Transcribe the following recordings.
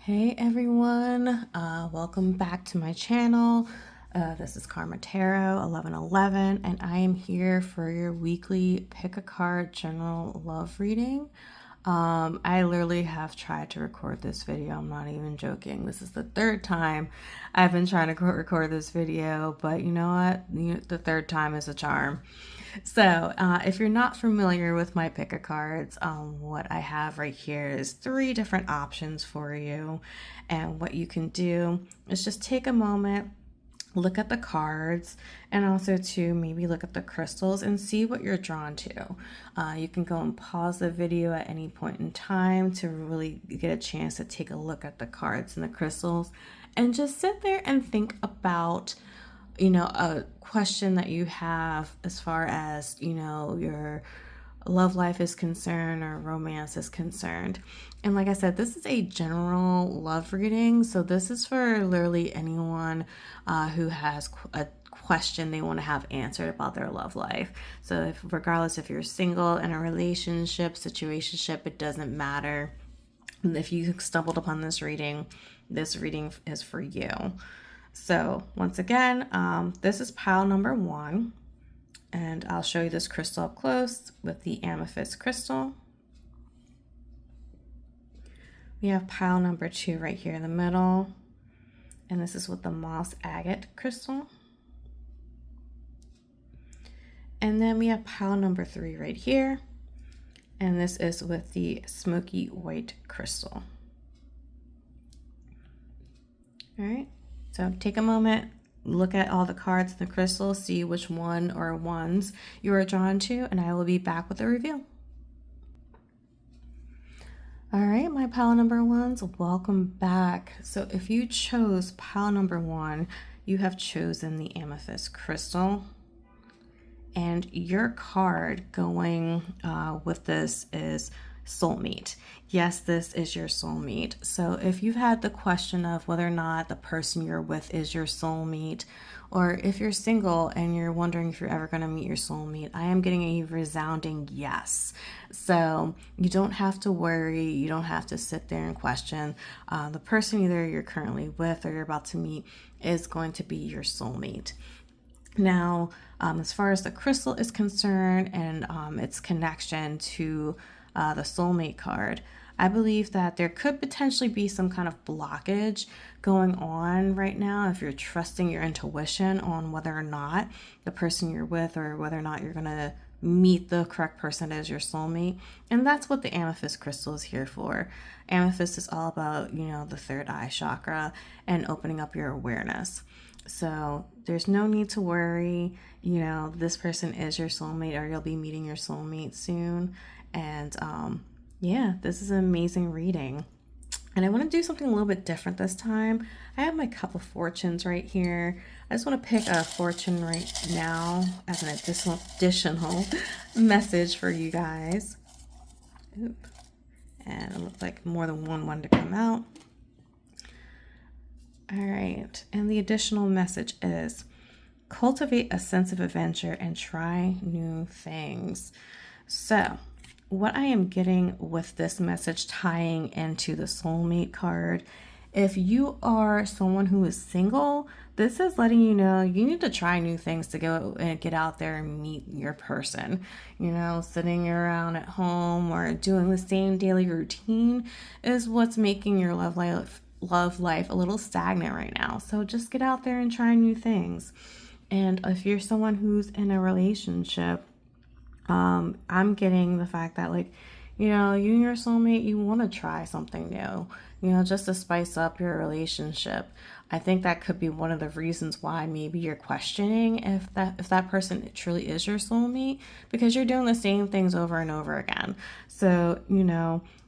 Hey everyone, welcome back to my channel. This is Karma Tarot 1111 and I am here for your weekly pick a card general love reading. I literally have tried to record this video. I'm not even joking. This is the third time I've been trying to record this video, but you know what? The third time is a charm. So if you're not familiar with my pick a cards, what I have right here is 3 different options for you. And what you can do is just take a moment, look at the cards, and also to maybe look at the crystals and see what you're drawn to. You can go and pause the video at any point in time to really get a chance to take a look at the cards and the crystals and just sit there and think about a question that you have as far as, your love life is concerned or romance is concerned. And like I said, this is a general love reading. So this is for literally anyone who has a question they want to have answered about their love life. So regardless if you're single, in a relationship, situationship, it doesn't matter. If you stumbled upon this reading is for you. So once again, this is pile number 1, and I'll show you this crystal up close with the amethyst crystal. We have pile number 2 right here in the middle, and this is with the moss agate crystal. And then we have pile number 3 right here, and this is with the smoky white crystal. All right. So take a moment, look at all the cards and the crystals, see which one or ones you are drawn to, and I will be back with a review. All right, my pile number 1s, welcome back. So if you chose pile number 1, you have chosen the amethyst crystal. And your card going with this is soulmate. Yes, this is your soulmate. So if you've had the question of whether or not the person you're with is your soulmate, or if you're single and you're wondering if you're ever going to meet your soulmate, I am getting a resounding yes. So you don't have to worry. You don't have to sit there and question. The person either you're currently with or you're about to meet is going to be your soulmate. Now, as far as the crystal is concerned and its connection to the soulmate card, I believe that there could potentially be some kind of blockage going on right now if you're trusting your intuition on whether or not the person you're with or whether or not you're going to meet the correct person as your soulmate. And that's what the amethyst crystal is here for. Amethyst is all about, the third eye chakra and opening up your awareness. So there's no need to worry, this person is your soulmate or you'll be meeting your soulmate soon. And yeah, this is an amazing reading. And I want to do something a little bit different this time. I have my cup of fortunes right here. I just want to pick a fortune right now as an additional message for you guys. Oop. And it looks like more than one wanted to come out. All right, and the additional message is cultivate a sense of adventure and try new things. So what I am getting with this message tying into the soulmate card, if you are someone who is single, this is letting you know you need to try new things to go and get out there and meet your person. Sitting around at home or doing the same daily routine is what's making your love life a little stagnant right now. So just get out there and try new things. And if you're someone who's in a relationship, I'm getting the fact that you and your soulmate, you want to try something new, just to spice up your relationship. I think that could be one of the reasons why maybe you're questioning if that person truly is your soulmate, because you're doing the same things over and over again. So,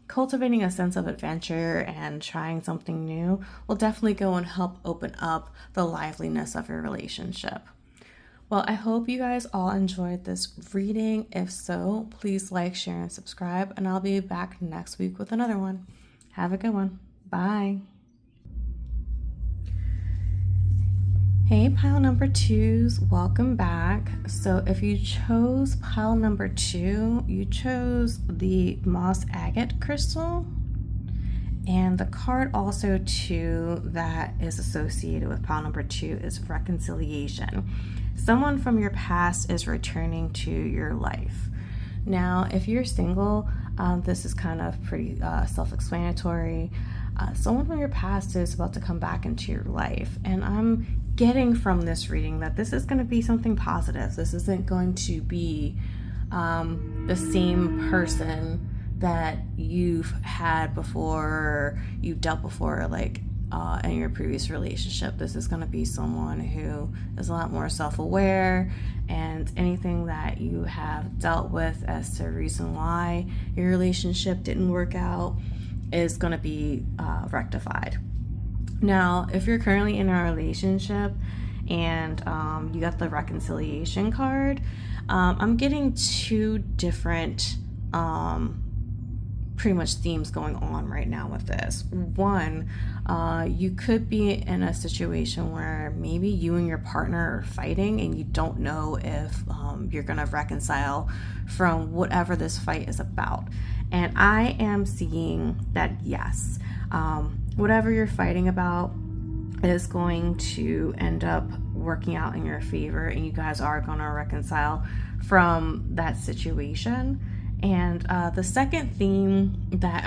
cultivating a sense of adventure and trying something new will definitely go and help open up the liveliness of your relationship. Well, I hope you guys all enjoyed this reading. If so, please like, share, and subscribe, and I'll be back next week with another one. Have a good one. Bye. Hey, pile number 2s, welcome back. So if you chose pile number 2, you chose the moss agate crystal. And the card also too that is associated with pile number 2 is reconciliation. Someone from your past is returning to your life. Now, if you're single, this is kind of pretty self-explanatory. Someone from your past is about to come back into your life, and I'm getting from this reading that this is going to be something positive. This isn't going to be the same person that you've had before, you've dealt before, like in your previous relationship. This is going to be someone who is a lot more self-aware, and anything that you have dealt with as to the reason why your relationship didn't work out is going to be rectified. Now, if you're currently in a relationship and you got the reconciliation card, I'm getting 2 different pretty much themes going on right now with this. One, you could be in a situation where maybe you and your partner are fighting and you don't know if you're going to reconcile from whatever this fight is about. And I am seeing that yes, whatever you're fighting about is going to end up working out in your favor, and you guys are going to reconcile from that situation. And the second theme that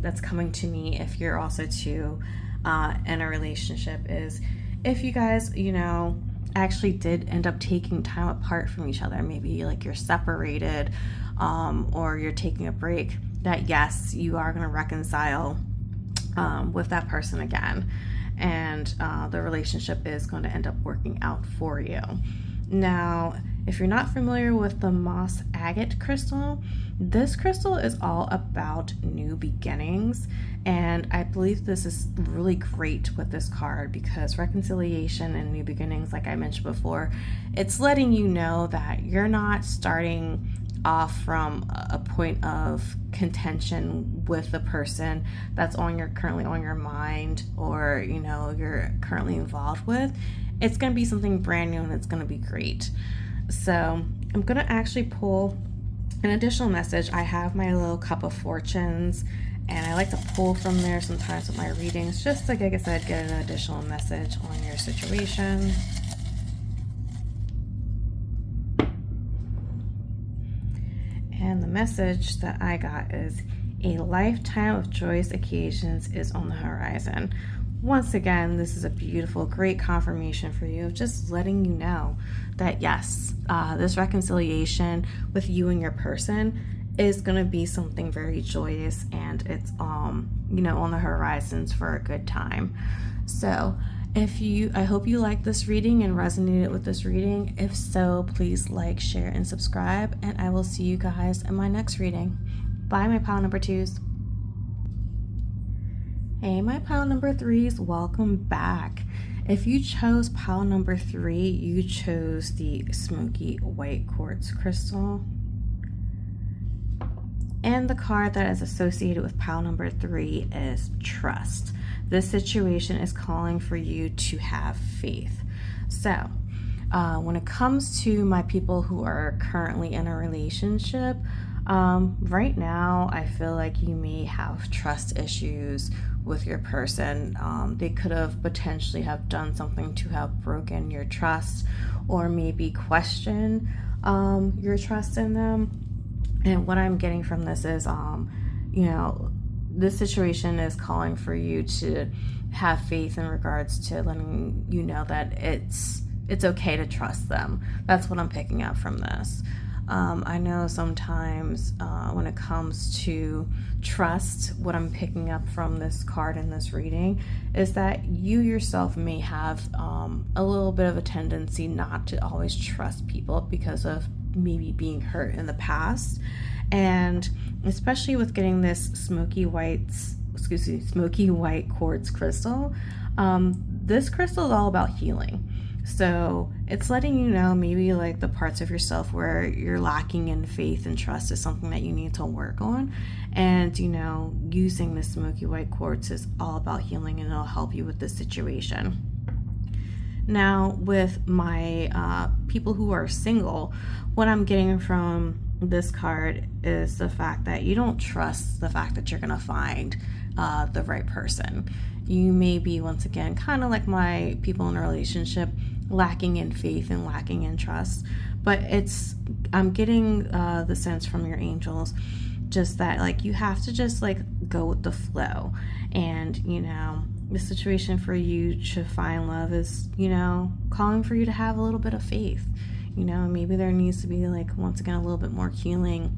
that's coming to me, if you're also too in a relationship, is if you guys, actually did end up taking time apart from each other, maybe like you're separated or you're taking a break, that yes, you are going to reconcile with that person again, and the relationship is going to end up working out for you. Now, if you're not familiar with the moss agate crystal, this crystal is all about new beginnings, and I believe this is really great with this card because reconciliation and new beginnings, like I mentioned before, it's letting you know that you're not starting off from a point of contention with the person that's currently on your mind, or you're currently involved with. It's going to be something brand new, and it's going to be great. So I'm going to actually pull an additional message. I have my little cup of fortunes, and I like to pull from there sometimes with my readings, just to, like I said, get an additional message on your situation. And the message that I got is, a lifetime of joyous occasions is on the horizon. Once again, this is a beautiful, great confirmation for you, just letting you know that yes, this reconciliation with you and your person is going to be something very joyous, and it's on the horizons for a good time. So I hope you liked this reading and resonated with this reading. If so, please like, share, and subscribe, and I will see you guys in my next reading. Bye, my pile number 2s. Hey, my pile number 3s, welcome back. If you chose pile number 3, you chose the smoky white quartz crystal. And the card that is associated with pile number 3 is trust. This situation is calling for you to have faith. So, when it comes to my people who are currently in a relationship, right now I feel like you may have trust issues with your person. They could have potentially have done something to have broken your trust, or maybe question your trust in them. And what I'm getting from this is, this situation is calling for you to have faith in regards to letting you know that it's okay to trust them. That's what I'm picking up from this. I know sometimes when it comes to trust, what I'm picking up from this card in this reading is that you yourself may have a little bit of a tendency not to always trust people because of maybe being hurt in the past. And especially with getting this smoky white quartz crystal, this crystal is all about healing. So it's letting you know maybe like the parts of yourself where you're lacking in faith and trust is something that you need to work on. And, using the smoky white quartz is all about healing, and it'll help you with this situation. Now, with my people who are single, what I'm getting from this card is the fact that you don't trust the fact that you're going to find the right person. You may be, once again, kind of like my people in a relationship, lacking in faith and lacking in trust. But I'm getting the sense from your angels just that, like, you have to just, like, go with the flow. And, the situation for you to find love is, calling for you to have a little bit of faith. Maybe there needs to be, like, once again, a little bit more healing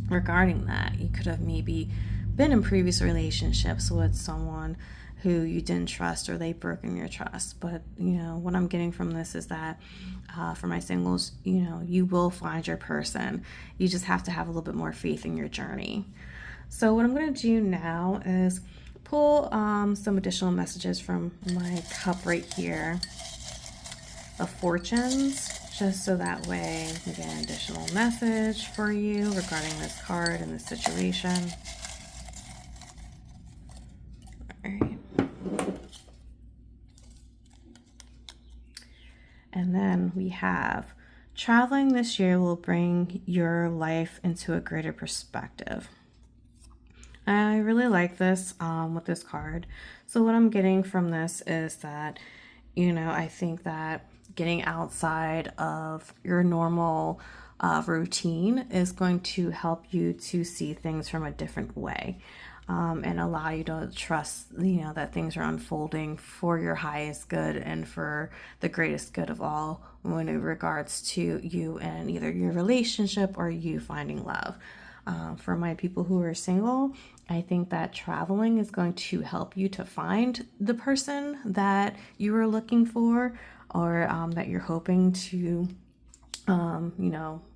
regarding that. You could have maybe been in previous relationships with someone who you didn't trust, or they've broken your trust. But what I'm getting from this is that for my singles, you will find your person. You just have to have a little bit more faith in your journey. So what I'm going to do now is pull some additional messages from my cup right here of fortunes, just so that way we get an additional message for you regarding this card and this situation. All right. And then we have, traveling this year will bring your life into a greater perspective. I really like this with this card. So what I'm getting from this is that, I think that getting outside of your normal routine is going to help you to see things from a different way. And allow you to trust, that things are unfolding for your highest good and for the greatest good of all when it regards to you and either your relationship or you finding love. For my people who are single, I think that traveling is going to help you to find the person that you are looking for, or that you're hoping to,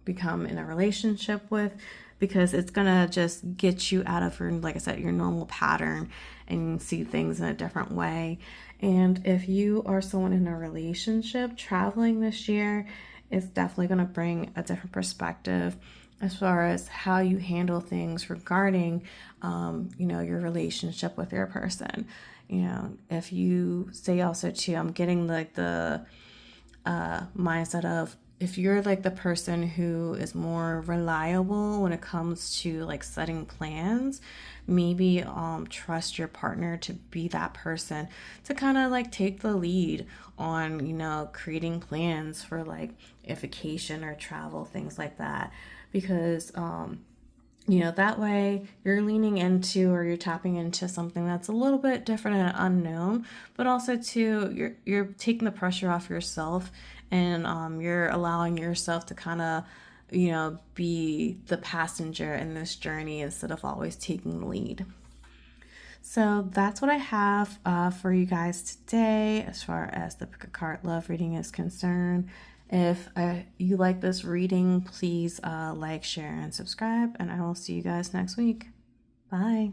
become in a relationship with, because it's going to just get you out of your, like I said, your normal pattern and see things in a different way. And if you are someone in a relationship, traveling this year is definitely going to bring a different perspective as far as how you handle things regarding, your relationship with your person. If you say also too, I'm getting like the mindset of, if you're like the person who is more reliable when it comes to like setting plans, maybe trust your partner to be that person to kind of like take the lead on creating plans for like a vacation or travel, things like that. Because that way you're leaning into, or you're tapping into something that's a little bit different and unknown, but also too, you're taking the pressure off yourself, and you're allowing yourself to kind of, be the passenger in this journey instead of always taking the lead. So that's what I have for you guys today as far as the pick a card love reading is concerned. If you like this reading, please like, share, and subscribe, and I will see you guys next week. Bye.